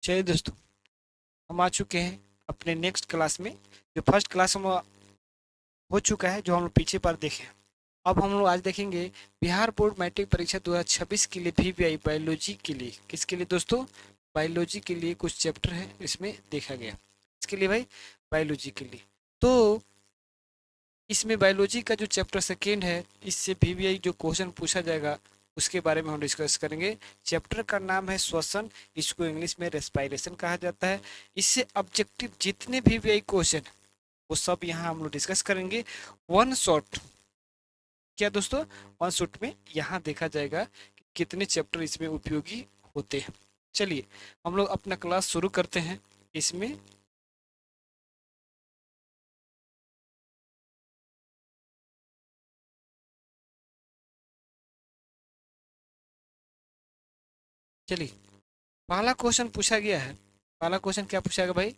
चलिए दोस्तों, हम आ चुके हैं अपने नेक्स्ट क्लास में। जो फर्स्ट क्लास हम हो चुका है, जो हम लोग पीछे पर देखे। अब हम लोग आज देखेंगे बिहार बोर्ड मैट्रिक परीक्षा 2026 के लिए वीवीआई बायोलॉजी के लिए। किसके लिए दोस्तों? बायोलॉजी के लिए कुछ चैप्टर है इसमें देखा गया। इसके लिए भाई बायोलॉजी के लिए। तो इसमें बायोलॉजी का जो चैप्टर सेकेंड है, इससे वीवीआई जो क्वेश्चन पूछा जाएगा उसके बारे में हम डिस्कस करेंगे। चैप्टर का नाम है श्वसन, इसको इंग्लिश में रेस्पायरेशन कहा जाता है। इससे ऑब्जेक्टिव जितने वीवीआई क्वेश्चन वो सब यहाँ हम लोग डिस्कस करेंगे। वन शॉट क्या दोस्तों? वन शॉट में यहाँ देखा जाएगा कि कितने चैप्टर इसमें उपयोगी होते हैं। चलिए हम लोग अपना क्लास शुरू करते हैं। इसमें चलिए पहला क्वेश्चन पूछा गया है। पहला क्वेश्चन क्या पूछा गया भाई?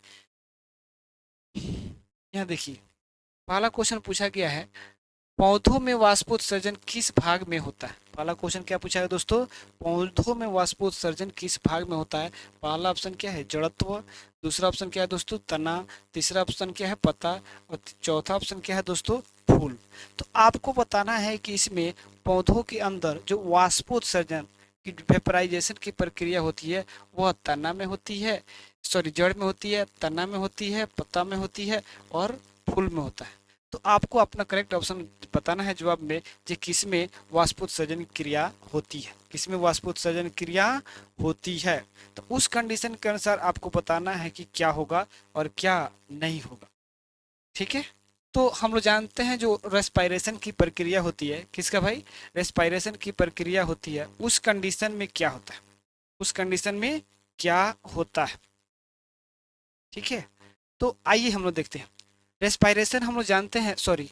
यहाँ देखिए, पहला क्वेश्चन पूछा गया है, पौधों में वाष्पोत्सर्जन किस भाग में होता है? पहला क्वेश्चन क्या पूछा है दोस्तों? पौधों में वाष्पोत्सर्जन किस भाग में होता है? पहला ऑप्शन क्या है? जड़त्व। दूसरा ऑप्शन क्या है दोस्तों? तना। तीसरा ऑप्शन क्या है? पत्ता। और चौथा ऑप्शन क्या है दोस्तों? फूल। तो आपको बताना है कि इसमें पौधों के अंदर जो वाष्पोत्सर्जन की वेपराइजेशन की प्रक्रिया होती है वह तना में होती है, सॉरी जड़ में होती है, तना में होती है, पत्ता में होती है और फूल में होता है। तो आपको अपना करेक्ट ऑप्शन बताना है जवाब में, कि किसमें वाष्पोत्सर्जन क्रिया होती है, किसमें वाष्पोत्सर्जन क्रिया होती है। तो उस कंडीशन के अनुसार आपको बताना है कि क्या होगा और क्या नहीं होगा। ठीक है, तो हम लोग जानते हैं जो रेस्पायरेशन की प्रक्रिया होती है, किसका भाई? रेस्पायरेशन की प्रक्रिया होती है, उस कंडीशन में क्या होता है, उस कंडीशन में क्या होता है। ठीक है, तो आइए हम लोग देखते हैं। रेस्पायरेशन हम लोग जानते हैं, सॉरी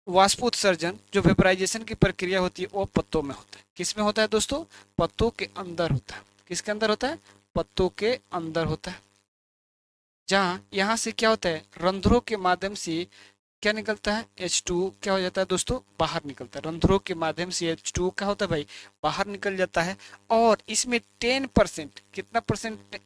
वाष्पोत्सर्जन जो वेपराइजेशन की प्रक्रिया होती है वो पत्तों में होता है। किस में होता है दोस्तों? पत्तों के अंदर होता है। किसके अंदर होता है? पत्तों के अंदर होता है। जहाँ यहाँ से क्या होता है, रंध्रों के माध्यम से क्या निकलता है? H2 क्या हो जाता है दोस्तों? बाहर निकलता है। रंध्रों के माध्यम से H2 क्या होता है भाई? बाहर निकल जाता है। और इसमें 10%, कितना परसेंट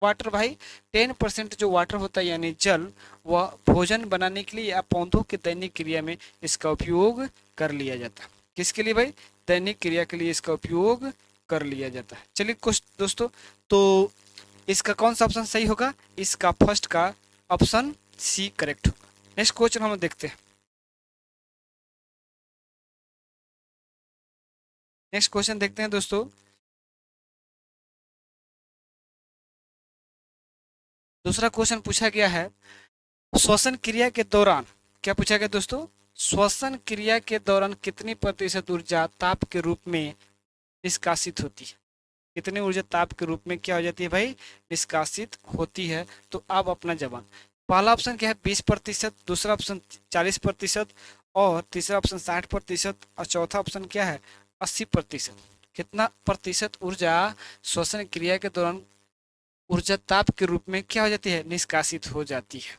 वाटर भाई? 10% जो वाटर होता है यानी जल, वह भोजन बनाने के लिए या पौधों के दैनिक क्रिया में इसका उपयोग कर लिया जाता है। किसके लिए भाई? दैनिक क्रिया के लिए इसका उपयोग कर लिया जाता है। चलिए कुछ दोस्तों, तो इसका कौन सा ऑप्शन सही होगा? इसका फर्स्ट का ऑप्शन सी करेक्ट होगा। नेक्स्ट क्वेश्चन हम देखते हैं। नेक्स्ट क्वेश्चन देखते हैं दोस्तों। दूसरा क्वेश्चन पूछा गया है, श्वसन क्रिया के दौरान क्या पूछा गया दोस्तों? श्वसन क्रिया के दौरान कितनी प्रतिशत ऊर्जा ताप के रूप में निष्कासित होती है? कितनी ऊर्जा ताप के रूप में क्या हो जाती है भाई? निष्कासित होती है। तो अब अपना जवाब, पहला ऑप्शन क्या है? 20%। दूसरा ऑप्शन 40%। और तीसरा ऑप्शन 60%। और चौथा ऑप्शन क्या है? 80%। कितना प्रतिशत ऊर्जा श्वसन क्रिया के दौरान ऊर्जा ताप के रूप में क्या हो जाती है? निष्कासित हो जाती है।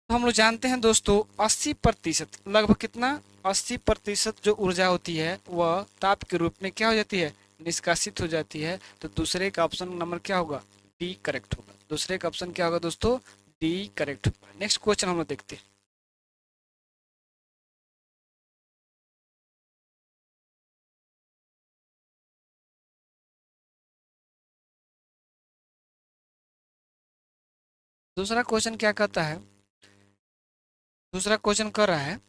तो हम लोग जानते हैं दोस्तों 80%, लगभग कितना? 80% जो ऊर्जा होती है वह ताप के रूप में क्या हो जाती है? निष्कासित हो जाती है। तो दूसरे का ऑप्शन नंबर क्या होगा? डी करेक्ट होगा। दूसरे का ऑप्शन क्या होगा दोस्तों? डी करेक्ट होगा। नेक्स्ट क्वेश्चन हम लोग देखते हैं। दूसरा क्वेश्चन क्या कहता है? दूसरा क्वेश्चन कर रहा है,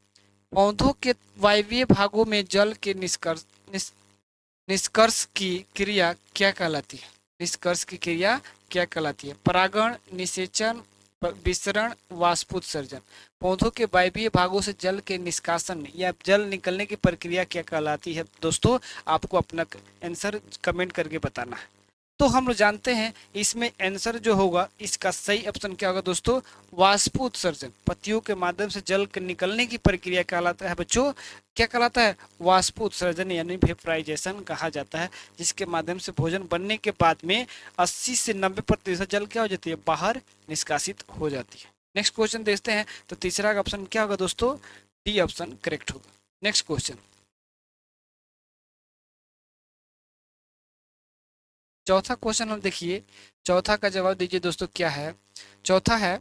पौधों के वायवीय भागों में जल के निष्कर्ष की क्रिया क्या कहलाती है? निष्कर्ष की क्रिया क्या कहलाती है? परागण, निषेचन, विसरण, वाष्पोत्सर्जन। पौधों के वायवीय भागों से जल के निष्कासन या जल निकलने की प्रक्रिया क्या कहलाती है दोस्तों? आपको अपना आंसर कमेंट करके बताना है। तो हम लोग जानते हैं इसमें आंसर जो होगा, इसका सही ऑप्शन क्या होगा दोस्तों? वाष्पोत्सर्जन। पत्तियों के माध्यम से जल के निकलने की प्रक्रिया कहलाता है बच्चों, क्या कहलाता है? वाष्पोत्सर्जन यानी वेपराइजेशन कहा जाता है, जिसके माध्यम से भोजन बनने के बाद में 80 से 90% जल क्या हो जाती है? बाहर निष्कासित हो जाती है। नेक्स्ट क्वेश्चन देखते हैं। तो तीसरा का ऑप्शन क्या होगा दोस्तों? डी ऑप्शन करेक्ट होगा। Next question. चौथा क्वेश्चन हम देखिए, चौथा का जवाब दीजिए दोस्तों क्या है। चौथा है,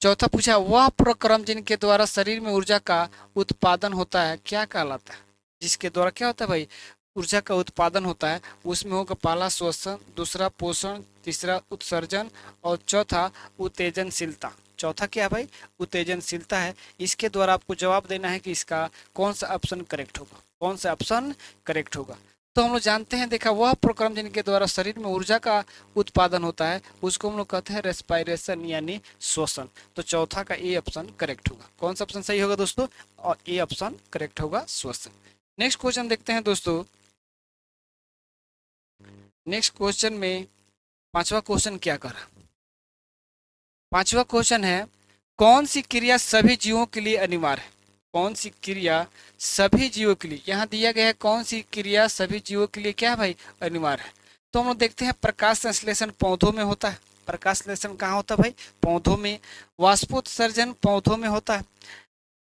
चौथा पूछा वह प्रक्रम जिनके द्वारा शरीर में ऊर्जा का उत्पादन होता है क्या कहलाता है। जिसके द्वारा क्या होता है भाई, ऊर्जा का उत्पादन होता है, उसमें होगा पहला श्वसन, दूसरा पोषण, तीसरा उत्सर्जन और चौथा उत्तेजनशीलता। चौथा क्या है भाई, उत्तेजनशीलता है। इसके द्वारा आपको जवाब देना है कि इसका कौन सा ऑप्शन करेक्ट होगा, कौन सा ऑप्शन करेक्ट होगा। तो हम लोग जानते हैं, देखा वह प्रक्रम जिनके द्वारा शरीर में ऊर्जा का उत्पादन होता है उसको हम लोग कहते हैं रेस्पायरेशन यानी श्वसन। तो चौथा का ए ऑप्शन करेक्ट होगा। कौन सा ऑप्शन सही होगा दोस्तों, और ए ऑप्शन करेक्ट होगा श्वसन। नेक्स्ट क्वेश्चन देखते हैं दोस्तों। नेक्स्ट क्वेश्चन में पांचवा क्वेश्चन क्या कर रहा, पांचवा क्वेश्चन है कौन सी क्रिया सभी जीवों के लिए अनिवार्य है। कौन सी क्रिया सभी जीवों के लिए, यहाँ दिया गया है कौन सी क्रिया सभी जीवों के लिए क्या है भाई, अनिवार्य है। तो हम लोग देखते हैं प्रकाश संश्लेषण पौधों में होता है। प्रकाश संश्लेषण कहाँ होता है भाई, पौधों में। वाष्पोत्सर्जन पौधों में होता है।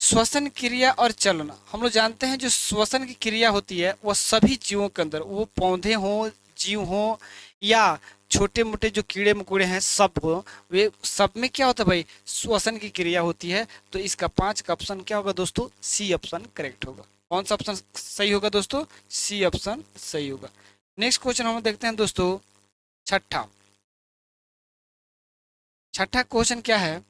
श्वसन क्रिया और चलन, हम लोग जानते हैं जो श्वसन की क्रिया होती है वह सभी जीवों के अंदर, वो पौधे हों, जीव हों या छोटे मोटे जो कीड़े मकोड़े हैं सब हो, वे सब में क्या होता है भाई, श्वसन की क्रिया होती है। तो इसका 5 का ऑप्शन क्या होगा दोस्तों, सी ऑप्शन करेक्ट होगा। कौन सा ऑप्शन सही होगा दोस्तों, सी ऑप्शन सही होगा। नेक्स्ट क्वेश्चन हम देखते हैं दोस्तों, छठा। छठा क्वेश्चन क्या है,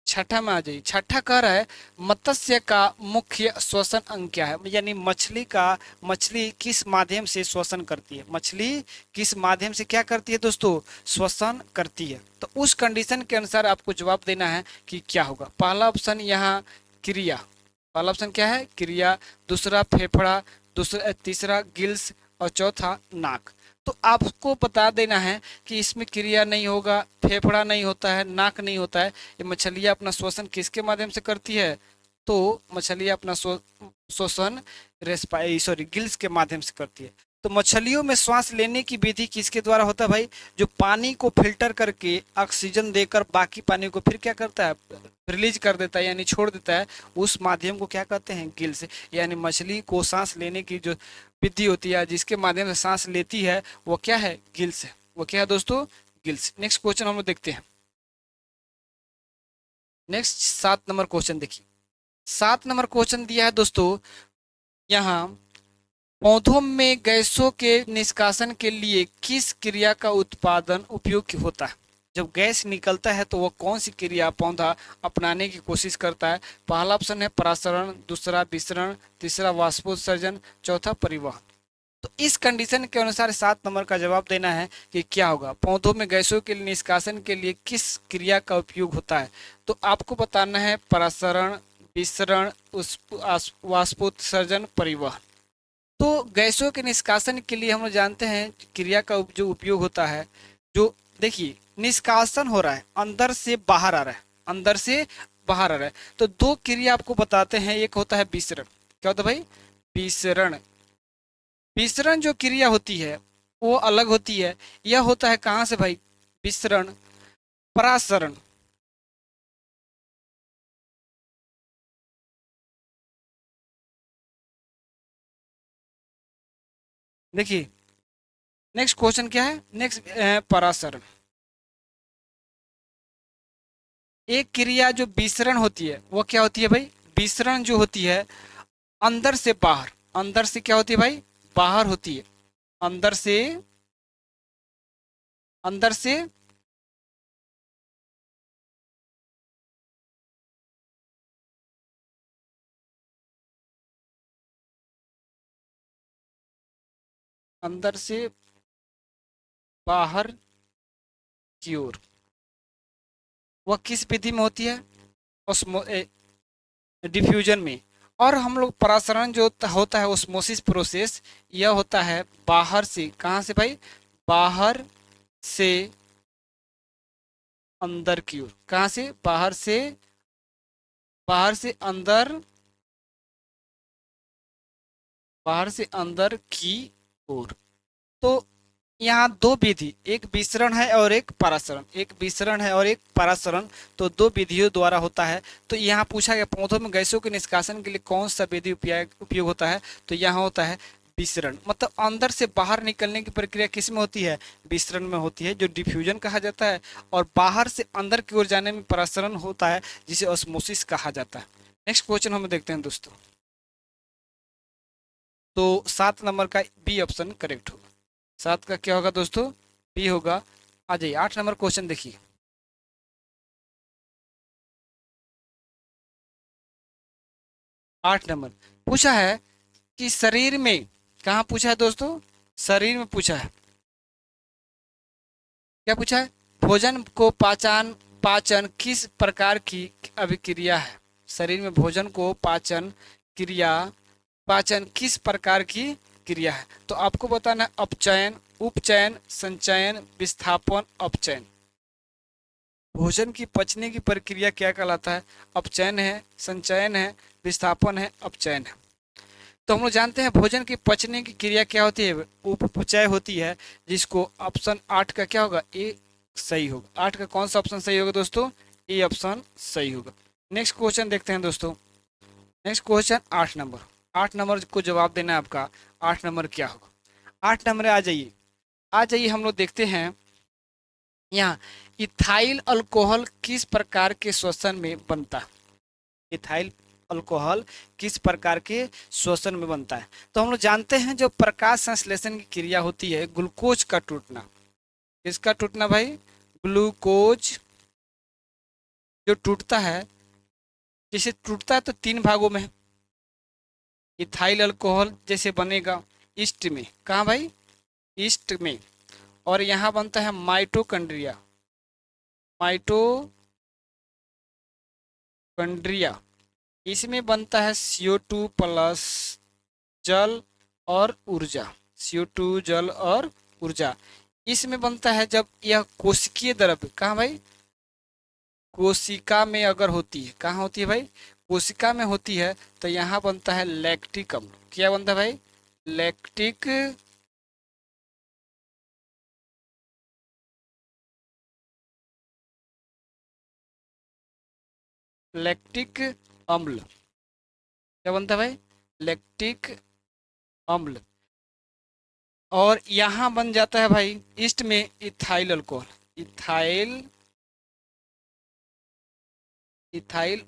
छठा में आ जाइए। छठा कह रहा है मत्स्य का मुख्य श्वसन अंग क्या है, यानी मछली का, मछली किस माध्यम से श्वसन करती है, मछली किस माध्यम से क्या करती है दोस्तों, श्वसन करती है। तो उस कंडीशन के अनुसार आपको जवाब देना है कि क्या होगा। पहला ऑप्शन यहाँ क्रिया, पहला ऑप्शन क्या है क्रिया, दूसरा फेफड़ा, दूसरा तीसरा गिल्स और चौथा नाक। तो आपको बता देना है कि इसमें क्रिया नहीं होगा, फेफड़ा नहीं होता है, नाक नहीं होता है। ये मछलियाँ अपना श्वसन किसके माध्यम से करती है, तो मछलियाँ अपना श्वसन रेस्पाई सॉरी गिल्स के माध्यम से करती है। तो मछलियों में श्वास लेने की विधि किसके द्वारा होता है भाई, जो पानी को फिल्टर करके ऑक्सीजन देकर बाकी पानी को फिर क्या करता है, रिलीज कर देता है यानी छोड़ देता है, उस माध्यम को क्या कहते हैं, गिल्स। यानी मछली को सांस लेने की जो विधि होती है जिसके माध्यम से सांस लेती है वो क्या है, गिल्स है। वो क्या है दोस्तों, गिल्स। नेक्स्ट क्वेश्चन हम लोग देखते हैं। नेक्स्ट 7 नंबर क्वेश्चन देखिए। 7 नंबर क्वेश्चन दिया है दोस्तों यहाँ, पौधों में गैसों के निष्कासन के लिए किस क्रिया का उत्पादन उपयोग होता है। जब गैस निकलता है तो वह कौन सी क्रिया पौधा अपनाने की कोशिश करता है। पहला ऑप्शन है परासरण, दूसरा विसरण, तीसरा वाष्पोत्सर्जन, चौथा परिवहन। तो इस कंडीशन के अनुसार 7 नंबर का जवाब देना है कि क्या होगा, पौधों में गैसों के निष्कासन के लिए किस क्रिया का उपयोग होता है। तो आपको बताना है परासरण, विसरण, वाष्पोत्सर्जन, परिवहन। तो गैसों के निष्कासन के लिए हम लोग जानते हैं क्रिया का जो उपयोग होता है, जो देखिए निष्कासन हो रहा है, अंदर से बाहर आ रहा है, अंदर से बाहर आ रहा है। तो दो क्रिया आपको बताते हैं, एक होता है विसरण। क्या होता है भाई, विसरण। विसरण जो क्रिया होती है वो अलग होती है, यह होता है कहाँ से भाई, विसरण। परासरण, देखिए नेक्स्ट क्वेश्चन क्या है, नेक्स्ट परासरण। एक क्रिया जो विसरण होती है वो क्या होती है भाई, विसरण जो होती है अंदर से बाहर, अंदर से क्या होती है भाई, बाहर होती है, अंदर से, अंदर से अंदर से बाहर की ओर। वह किस विधि में होती है, ऑस्मो डिफ्यूजन में। और हम लोग परासरण जो होता है ओस्मोसिस प्रोसेस, यह होता है बाहर से, कहाँ से भाई, बाहर से अंदर की ओर। कहाँ से, बाहर से, बाहर से अंदर, बाहर से अंदर की ओर। तो यहाँ दो विधि, एक विसरण है और एक परासरण, एक विसरण है और एक परासरण, तो दो विधियों द्वारा होता है। तो यहाँ पूछा गया पौधों में गैसों के निष्कासन के लिए कौन सा विधि उपयोग होता है, तो यहाँ होता है विसरण, मतलब अंदर से बाहर निकलने की प्रक्रिया किस में होती है? विसरण में होती है, जो डिफ्यूजन कहा जाता है। और बाहर से अंदर की ओर जाने में प्रसरण होता है, जिसे ऑस्मोसिस कहा जाता है। नेक्स्ट क्वेश्चन हम देखते हैं दोस्तों। तो 7 नंबर का बी ऑप्शन करेक्ट होगा। 7 का क्या होगा दोस्तों? बी होगा। आ जाइए 8 नंबर क्वेश्चन देखिए। 8 नंबर पूछा है कि शरीर में, कहाँ पूछा है दोस्तों? शरीर में पूछा है। क्या पूछा है? भोजन को पाचन पाचन किस प्रकार की अभिक्रिया है? शरीर में भोजन को पाचन क्रिया, पाचन किस प्रकार की क्रिया है? तो आपको बताना है अपचयन, उपचयन, संचयन, विस्थापन, अपचयन। भोजन की पचने की प्रक्रिया क्या कहलाता है? अपचयन है, संचयन है, विस्थापन है, अपचयन है। तो हम लोग जानते हैं भोजन की पचने की क्रिया क्या होती है? उपचय होती है, जिसको ऑप्शन 8 का क्या होगा? ए सही होगा। 8 का कौन सा ऑप्शन सही होगा दोस्तों? ए ऑप्शन सही होगा। नेक्स्ट क्वेश्चन देखते हैं दोस्तों। Next question 8 number. 8 नंबर को जवाब देना है आपका। 8 नंबर क्या होगा? 8 नंबर आ जाइए। आ जाइए हम लोग देखते हैं यहाँ, इथाइल अल्कोहल किस प्रकार के श्वसन में बनता है? इथाइल अल्कोहल किस प्रकार के श्वसन में बनता है? तो हम लोग जानते हैं जो प्रकाश संश्लेषण की क्रिया होती है, ग्लूकोज का टूटना। किसका टूटना भाई? ग्लूकोज जो टूटता है, जैसे टूटता है तो 3 भागों में। इथाइल अल्कोहल जैसे बनेगा ईस्ट में, कहाँ भाई? ईस्ट में। और यहाँ बनता है माइटोकॉन्ड्रिया, माइटोकॉन्ड्रिया। इसमें बनता है CO2 प्लस जल और ऊर्जा। CO2 जल और ऊर्जा इसमें बनता है जब यह कोशिकीय द्रव्य, कहाँ भाई? कोशिका में अगर होती है, कहाँ होती है भाई? कोशिका में होती है, तो यहाँ बनता है लैक्टिक अम्ल। क्या बनता है भाई? लैक्टिक लैक्टिक अम्ल। क्या बनता है भाई? लैक्टिक अम्ल। और यहाँ बन जाता है भाई ईस्ट में ethyl alcohol. Ethyl ethyl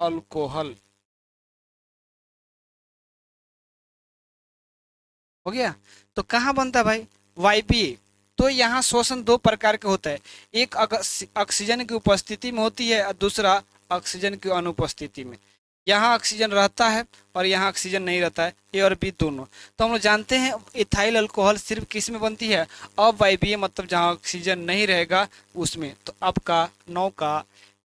alcohol हो गया। तो कहाँ बनता है भाई? YPA। तो यहाँ शोषण 2 प्रकार के होता है। एक ऑक्सीजन की उपस्थिति में होती है और दूसरा ऑक्सीजन की अनुपस्थिति में। यहाँ ऑक्सीजन रहता है और यहाँ ऑक्सीजन नहीं रहता है, ए और बी दोनों। तो हम लोग जानते हैं इथाइल अल्कोहल सिर्फ किस में बनती है? अब YPA, मतलब जहाँ ऑक्सीजन नहीं रहेगा उसमें। तो आपका 9 का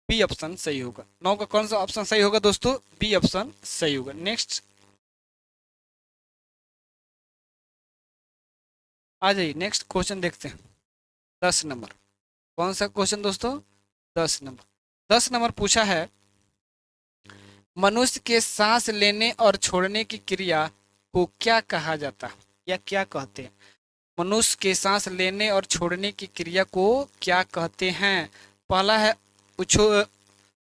बी ऑप्शन सही होगा। 9 का कौन सा ऑप्शन सही होगा दोस्तों? बी ऑप्शन सही होगा। नेक्स्ट आ जाइए, नेक्स्ट क्वेश्चन देखते हैं। 10 नंबर। कौन सा क्वेश्चन दोस्तों? 10 नंबर। 10 नंबर पूछा है, मनुष्य के सांस लेने और छोड़ने की क्रिया को क्या कहा जाता है, या क्या कहते हैं? मनुष्य के सांस लेने और छोड़ने की क्रिया को क्या कहते हैं? पहला है उच्छो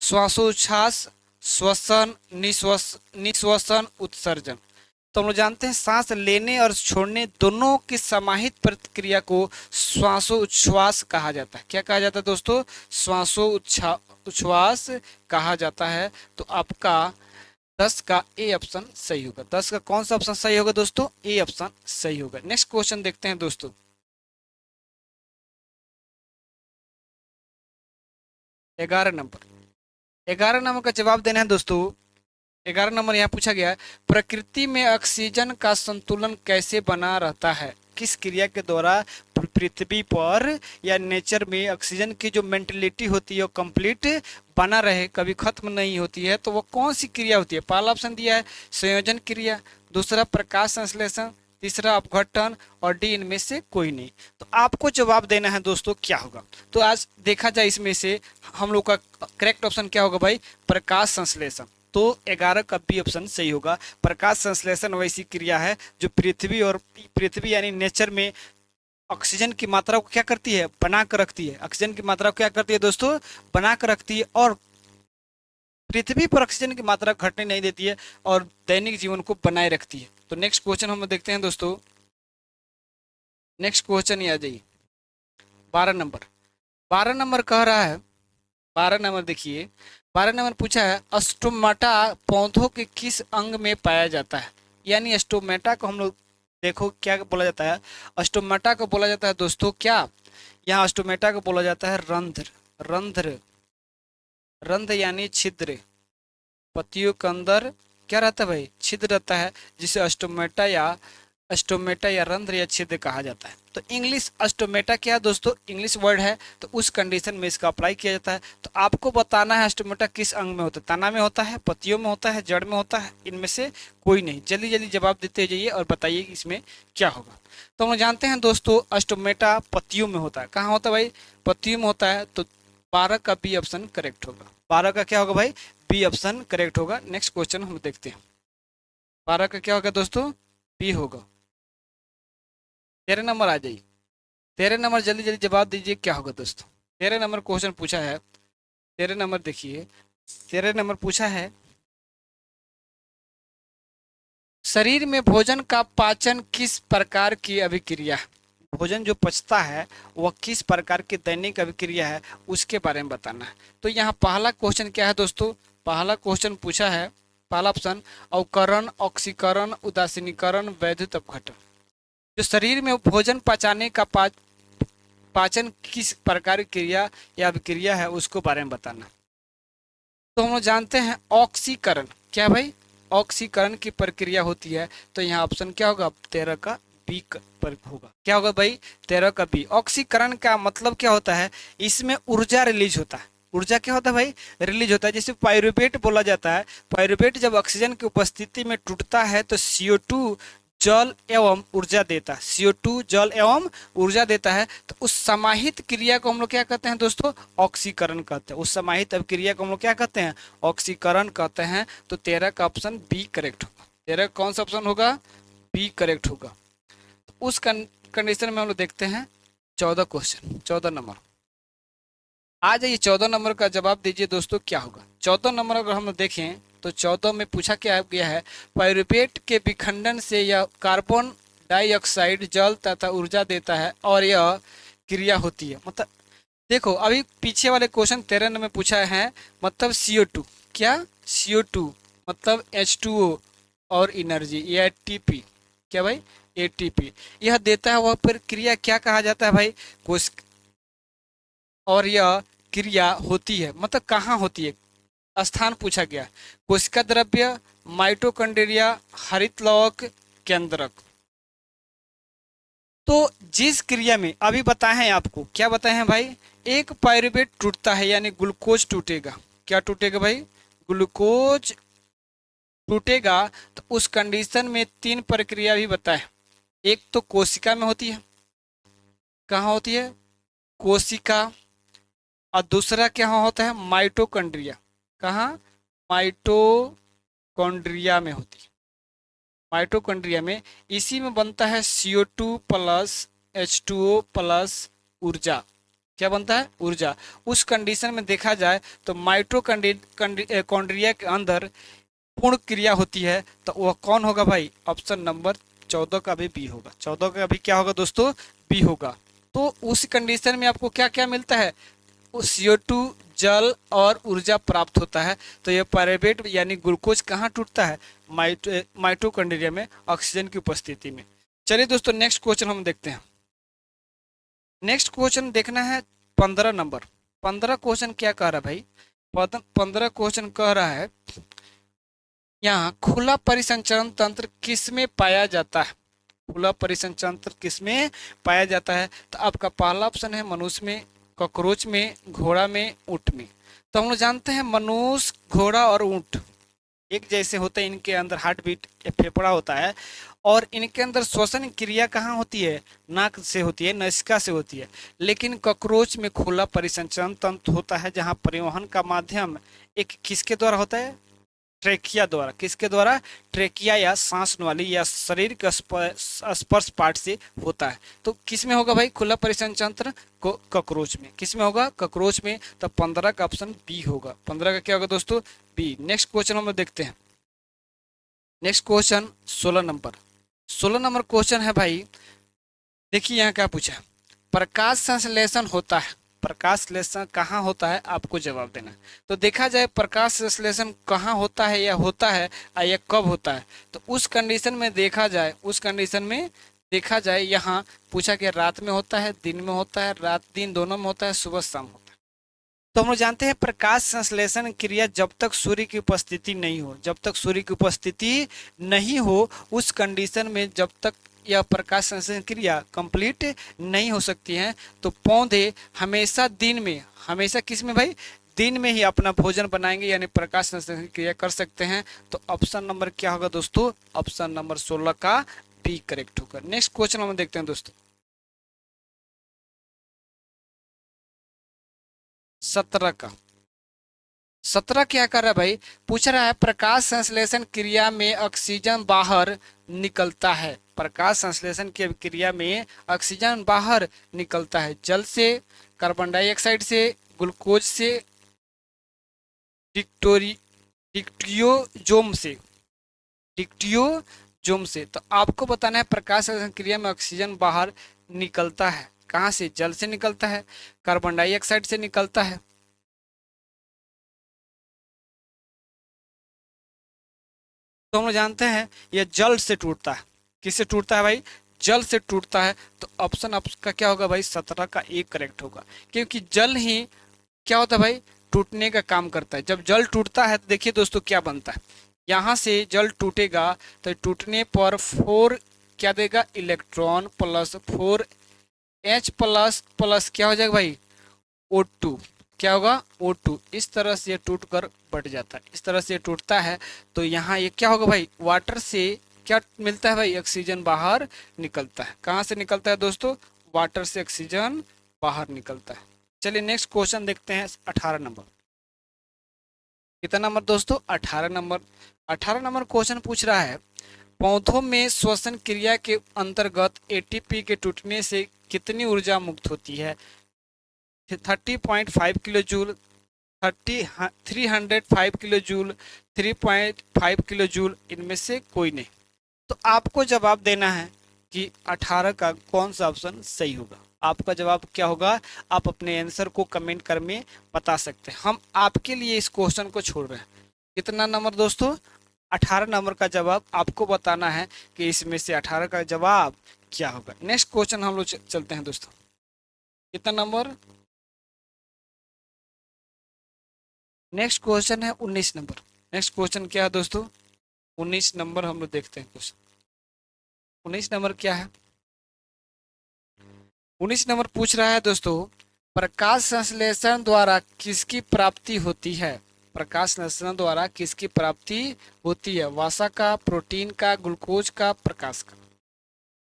श्वासोच्छ्वास, श्वसन, निश्वसन, उत्सर्जन। तो हम लोग जानते हैं सांस लेने और छोड़ने दोनों की समाहित प्रक्रिया को श्वासोच्छ्वास कहा जाता है। क्या कहा जाता है दोस्तों? श्वासोच्छ्वास कहा जाता है। तो आपका 10 का ए ऑप्शन सही होगा। 10 का कौन सा ऑप्शन सही होगा दोस्तों? ए ऑप्शन सही होगा। नेक्स्ट क्वेश्चन देखते हैं दोस्तों। 11 नंबर। 11 नंबर का जवाब देना है दोस्तों। 11 नंबर यहाँ पूछा गया है, प्रकृति में ऑक्सीजन का संतुलन कैसे बना रहता है? किस क्रिया के द्वारा पृथ्वी पर या नेचर में ऑक्सीजन की जो मेंटेलिटी होती है वो कंप्लीट बना रहे, कभी खत्म नहीं होती है? तो वो कौन सी क्रिया होती है? पहला ऑप्शन दिया है संयोजन क्रिया, दूसरा प्रकाश संश्लेषण, तीसरा अपघटन, और डी इनमें से कोई नहीं। तो आपको जवाब देना है दोस्तों क्या होगा। तो आज देखा जाए इसमें से हम लोग का करेक्ट ऑप्शन क्या होगा भाई? प्रकाश संश्लेषण। तो 11 का बी ऑप्शन सही होगा। प्रकाश संश्लेषण वैसी क्रिया है जो पृथ्वी यानी नेचर में ऑक्सीजन की मात्रा को क्या करती है? बना कर रखती है। ऑक्सीजन की मात्रा को क्या करती है दोस्तों? बना कर रखती है, और पृथ्वी पर ऑक्सीजन की मात्रा घटने नहीं देती है और दैनिक जीवन को बनाए रखती है। तो नेक्स्ट क्वेश्चन हम देखते हैं दोस्तों। नेक्स्ट क्वेश्चन ये आ जाइए 12 नंबर। 12 नंबर कह रहा है, 12 नंबर देखिए, 12 नंबर पूछा है स्टोमाटा पौधों के किस अंग में पाया जाता है। यानी स्टोमेटा को हम लोग देखो क्या बोला जाता है, स्टोमेटा को बोला जाता है दोस्तों क्या, यहाँ स्टोमेटा को बोला जाता है रंध्र। रंध्र, रंध्र यानी छिद्र। पत्तियों के अंदर क्या रहता है भाई, छिद्र रहता है, जिसे स्टोमेटा या रंध्र या छिद्र कहा जाता है। तो इंग्लिश स्टोमेटा क्या है दोस्तों, इंग्लिश वर्ड है, तो उस कंडीशन में इसका अप्लाई किया जाता है। तो आपको बताना है स्टोमेटा किस अंग में होता है, तना में होता है, पत्तियों में होता है, जड़ में होता है, इनमें से कोई नहीं। जल्दी जल्दी जवाब देते जाइए और बताइए इसमें क्या होगा। तो हम जानते हैं दोस्तों स्टोमेटा पत्तियों में होता है। कहाँ होता है भाई, पत्तियों में होता है। तो 12 का बी ऑप्शन करेक्ट होगा। 12 का क्या होगा भाई, बी ऑप्शन करेक्ट होगा। नेक्स्ट क्वेश्चन हम देखते हैं। 12 का क्या होगा दोस्तों, बी होगा। 13 नंबर आ जाइए। 13 नंबर जल्दी जल्दी जवाब दीजिए क्या होगा दोस्तों। 13 नंबर क्वेश्चन पूछा है। 13 नंबर देखिए, 13 नंबर पूछा है शरीर में भोजन का पाचन किस प्रकार की अभिक्रिया, भोजन जो पचता है वह किस प्रकार की दैनिक अभिक्रिया है उसके बारे में बताना है। तो यहाँ पहला क्वेश्चन क्या है दोस्तों, पहला क्वेश्चन पूछा है, पहला ऑप्शन अवकरण, ऑक्सीकरण, उदासीनीकरण, वैद्युत अपघटन। जो शरीर में भोजन पचाने का पाचन किस प्रकार की क्रिया या अभिक्रिया है उसको बारे में बताना। तो हम लोग जानते हैं ऑक्सीकरण, क्या भाई, ऑक्सीकरण की प्रक्रिया होती है। तो यहाँ ऑप्शन क्या होगा, 13 का बी पर होगा। क्या होगा भाई, 13 का बी। ऑक्सीकरण का मतलब क्या होता है, इसमें ऊर्जा रिलीज होता है। ऊर्जा क्या होता है भाई, रिलीज होता है। जैसे पायरुवेट बोला जाता है, पायरुवेट जब ऑक्सीजन की उपस्थिति में टूटता है तो CO2 जल एवं ऊर्जा देता है, CO2 जल एवं ऊर्जा देता है। तो उस समाहित क्रिया को हम लोग क्या कहते हैं दोस्तों, ऑक्सीकरण कहते हैं। उस समाहित अभिक्रिया को हम लोग क्या कहते हैं, ऑक्सीकरण कहते हैं। तो 13 का ऑप्शन बी करेक्ट होगा। 13 कौन सा ऑप्शन होगा, बी करेक्ट होगा। तो उस कंडीशन में हम लोग देखते हैं 14 क्वेश्चन, 14 नंबर आ जाइए। 14 नंबर का जवाब दीजिए दोस्तों क्या होगा। 14 नंबर अगर हम देखें तो 14 में पूछा क्या गया है, पायरुवेट के विखंडन से यह कार्बन डाइऑक्साइड जल तथा ऊर्जा देता है और यह क्रिया होती है। मतलब देखो अभी पीछे वाले क्वेश्चन 13 में पूछा है, मतलब CO2 क्या, CO2 मतलब H2O और एनर्जी ATP, क्या भाई, ATP यह देता है। वह प्रक्रिया क्या कहा जाता है भाई, कोश, और यह क्रिया होती है, मतलब कहाँ होती है, स्थान पूछा गया। कोशिका द्रव्य, माइटोकॉन्ड्रिया, हरितलौक, केंद्रक। तो जिस क्रिया में अभी बताए हैं आपको, क्या बताए हैं भाई, एक पायरुवेट टूटता है यानी ग्लूकोज टूटेगा। क्या टूटेगा भाई, ग्लूकोज टूटेगा। तो उस कंडीशन में 3 प्रक्रिया भी बताए। एक तो कोशिका में होती है, कहाँ होती है, कोशिका। और दूसरा क्या होता है, माइटोकॉन्ड्रिया। कहाँ, माइटोकॉन्ड्रिया में होती है। माइटोकॉन्ड्रिया में इसी में बनता है CO2 प्लस H2O प्लस ऊर्जा। क्या बनता है, ऊर्जा। उस कंडीशन में देखा जाए तो माइटोकॉन्ड्रिया के अंदर पूर्ण क्रिया होती है। तो वह कौन होगा भाई, ऑप्शन नंबर 14 का भी बी होगा। 14 का भी क्या होगा दोस्तों, बी होगा। तो उस कंडीशन में आपको क्या क्या मिलता है, CO2 जल और ऊर्जा प्राप्त होता है। तो यह पायरुवेट यानी ग्लूकोज कहाँ टूटता है, माइटोकॉन्ड्रिया में, ऑक्सीजन की उपस्थिति में। चलिए दोस्तों नेक्स्ट क्वेश्चन हम देखते हैं। नेक्स्ट क्वेश्चन देखना है 15 नंबर। 15 क्वेश्चन क्या कह रहा है भाई, 15 क्वेश्चन कह रहा है यहाँ खुला परिसंचरण तंत्र किसमें पाया जाता है, खुला परिसंचरण तंत्र किसमें पाया जाता है। तो आपका पहला ऑप्शन है मनुष्य में, कॉकरोच में, घोड़ा में, ऊंट में। तो हम लोग जानते हैं मनुष्य, घोड़ा और ऊंट एक जैसे होते हैं, इनके अंदर हार्ट बीट या फेफड़ा होता है, और इनके अंदर श्वसन क्रिया कहाँ होती है, नाक से होती है, नासिका से होती है। लेकिन कॉकरोच में खुला परिसंचरण तंत्र होता है, जहाँ परिवहन का माध्यम एक किसके द्वारा होता है, ट्रेकिया द्वारा। किसके द्वारा, ट्रेकिया या सांस वाली या शरीर के स्पर्श पार्ट से होता है। तो किस में होगा भाई, खुला परिसंचरण तंत्र कॉकरोच में। किस में होगा, कॉकरोच में। तो 15 का ऑप्शन बी होगा। 15 का क्या होगा दोस्तों, बी। नेक्स्ट क्वेश्चन हम देखते हैं। Next question 16 number. 16 number question है भाई, देखिए यहाँ क्या पूछा है। प्रकाश संश्लेषण होता है, प्रकाश संश्लेषण कहाँ होता है, आपको जवाब देना है। तो देखा जाए प्रकाश संश्लेषण कहाँ होता है या कब होता है, तो उस कंडीशन में देखा जाए, यहाँ पूछा कि रात में होता है, दिन में होता है, रात दिन दोनों में होता है, सुबह शाम होता है। तो हम लोग जानते हैं प्रकाश संश्लेषण क्रिया जब तक सूर्य की उपस्थिति नहीं हो, उस कंडीशन में जब तक यह प्रकाश संश्लेषण क्रिया कंप्लीट नहीं हो सकती है, तो पौधे हमेशा दिन में, हमेशा किस में भाई, दिन में ही अपना भोजन बनाएंगे, यानी प्रकाश संश्लेषण क्रिया कर सकते हैं। तो ऑप्शन नंबर क्या होगा दोस्तों, ऑप्शन नंबर 16 का बी करेक्ट होगा। नेक्स्ट क्वेश्चन हम देखते हैं दोस्तों 17 का। 17 क्या कर रहा है भाई, पूछ रहा है प्रकाश संश्लेषण क्रिया में ऑक्सीजन बाहर निकलता है, प्रकाश संश्लेषण की क्रिया में ऑक्सीजन बाहर निकलता है, जल से, कार्बन डाइऑक्साइड से, ग्लूकोज से, डिक्टोरी डिक्टियोजोम से, डिक्टियोजोम से। तो आपको बताना है प्रकाश संश्लेषण क्रिया में ऑक्सीजन बाहर निकलता है कहाँ से, जल से निकलता है, कार्बन डाइऑक्साइड से निकलता है। तो हम लोग जानते हैं यह जल से टूटता है, किससे टूटता है भाई, जल से टूटता है। तो ऑप्शन आपका क्या होगा भाई, 17 का एक करेक्ट होगा, क्योंकि जल ही क्या होता है भाई, टूटने का काम करता है। जब जल टूटता है तो देखिए दोस्तों क्या बनता है, यहाँ से जल टूटेगा तो टूटने पर 4 क्या देगा, इलेक्ट्रॉन प्लस 4H प्लस क्या हो जाएगा भाई, O2, क्या होगा, O2। इस तरह से ये टूट कर बट जाता है, इस तरह से ये टूटता है। तो यहाँ ये क्या होगा भाई, वाटर से क्या मिलता है भाई, ऑक्सीजन बाहर निकलता है। कहाँ से निकलता है दोस्तों, वाटर से ऑक्सीजन बाहर निकलता है। चलिए नेक्स्ट क्वेश्चन देखते हैं 18 नंबर। कितना नंबर दोस्तों, 18 नंबर। 18 नंबर क्वेश्चन पूछ रहा है, पौधों में श्वसन क्रिया के अंतर्गत एटीपी के टूटने से कितनी ऊर्जा मुक्त होती है, 30.5 kilo joule, 305 kilo joule, 3.5 kilo joule, इनमें से कोई नहीं। तो आपको जवाब देना है कि 18 का कौन सा ऑप्शन सही होगा। आपका जवाब क्या होगा, आप अपने आंसर को कमेंट कर में बता सकते हैं, हम आपके लिए इस क्वेश्चन को छोड़ रहे हैं। कितना नंबर दोस्तों, 18 नंबर का जवाब आपको बताना है कि इसमें से 18 का जवाब क्या होगा। नेक्स्ट क्वेश्चन हम लोग चलते हैं दोस्तों, कितना नंबर, नेक्स्ट क्वेश्चन है 19 नंबर। नेक्स्ट क्वेश्चन क्या है दोस्तों, 19 नंबर हम लोग देखते हैं क्वेश्चन। 19 नंबर क्या है, 19 नंबर पूछ रहा है दोस्तों, प्रकाश संश्लेषण द्वारा किसकी प्राप्ति होती है, प्रकाश संश्लेषण द्वारा किसकी प्राप्ति होती है, वसा का, प्रोटीन का, ग्लूकोज का, प्रकाश का।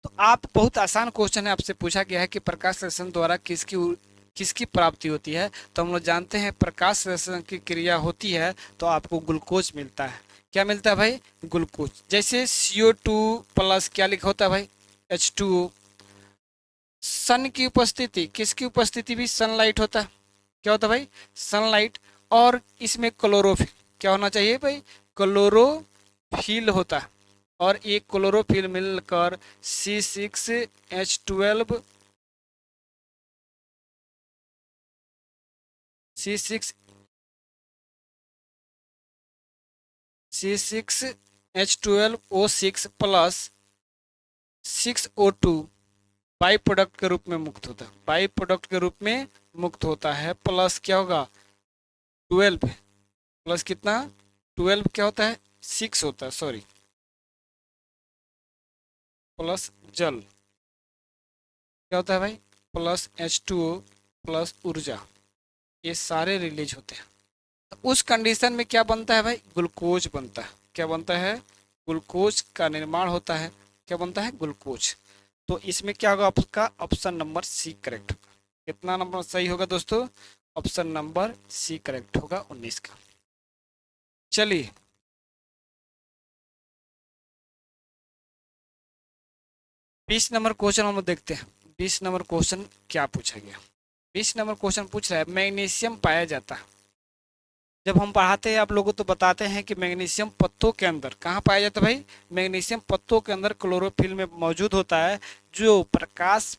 तो आप, बहुत आसान क्वेश्चन है, आपसे पूछा गया है कि प्रकाश संश्लेषण द्वारा किसकी प्राप्ति होती है। तो हम लोग जानते हैं प्रकाश संश्लेषण की क्रिया होती है तो आपको ग्लूकोज मिलता है। क्या मिलता है भाई, ग्लूकोज। जैसे CO2 प्लस क्या लिखा होता है भाई, H2O। सन की उपस्थिति, किसकी उपस्थिति भी सनलाइट होता है, क्या होता है भाई, सनलाइट। और इसमें क्लोरोफिल क्या होना चाहिए भाई, क्लोरोफिल होता है। और एक क्लोरोफिल मिलकर C6H12 C6 C6H12O6 plus 6O2 by product के रूप में मुक्त होता है, बाई प्रोडक्ट के रूप में मुक्त होता है। प्लस क्या होगा, 12 प्लस कितना, 12 क्या होता है, 6 होता है, सॉरी, प्लस जल क्या होता है भाई, प्लस H2O प्लस ऊर्जा, ये सारे रिलीज होते हैं। तो उस कंडीशन में क्या बनता है भाई, ग्लूकोज बनता है। क्या बनता है, ग्लूकोज का निर्माण होता है। क्या बनता है, ग्लूकोज। तो इसमें क्या होगा, आपका ऑप्शन नंबर सी करेक्ट होगा। कितना नंबर सही होगा दोस्तों, ऑप्शन नंबर सी करेक्ट होगा 19 का। चलिए 20 नंबर क्वेश्चन हम लोग देखते हैं। 20 नंबर क्वेश्चन क्या पूछा गया, 20 नंबर क्वेश्चन पूछ रहा है, मैग्नीशियम पाया जाता है, जब हम पढ़ाते हैं आप लोगों को तो बताते हैं कि मैग्नीशियम पत्तों के अंदर कहाँ पाया जाता है भाई, मैग्नीशियम पत्तों के अंदर क्लोरोफिल में मौजूद होता है, जो प्रकाश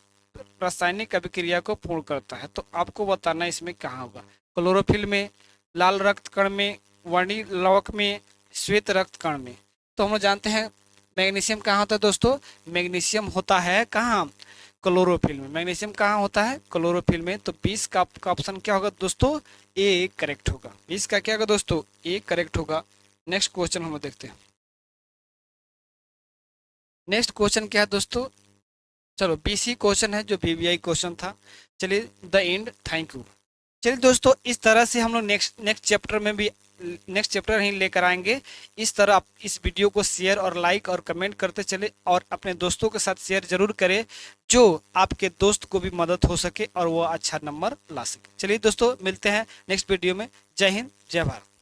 रासायनिक अभिक्रिया को पूर्ण करता है। तो आपको बताना इसमें कहाँ होगा, क्लोरोफिल में, लाल रक्त कण में, वर्णी लवक में, श्वेत रक्त कण में। तो हम लोग जानते हैं मैग्नीशियम कहाँ होता है दोस्तों, मैग्नीशियम होता है कहाँ, क्लोरोफिल में। मैग्नीशियम कहाँ होता है, क्लोरोफिल में। तो 20 का आपका ऑप्शन क्या होगा दोस्तों, ए करेक्ट होगा। 20 का क्या होगा दोस्तों, ए करेक्ट होगा। नेक्स्ट क्वेश्चन हम लोग देखते हैं। नेक्स्ट क्वेश्चन क्या है दोस्तों, चलो बीसी क्वेश्चन है जो बीबीआई क्वेश्चन था। चलिए द एंड, थैंक यू। चलिए दोस्तों, इस तरह से हम लोग नेक्स्ट नेक्स्ट चैप्टर में भी नेक्स्ट चैप्टर ही लेकर आएंगे। इस तरह आप इस वीडियो को शेयर और लाइक और कमेंट करते चले और अपने दोस्तों के साथ शेयर जरूर करें, जो आपके दोस्त को भी मदद हो सके और वो अच्छा नंबर ला सके। चलिए दोस्तों, मिलते हैं नेक्स्ट वीडियो में। जय हिंद, जय भारत।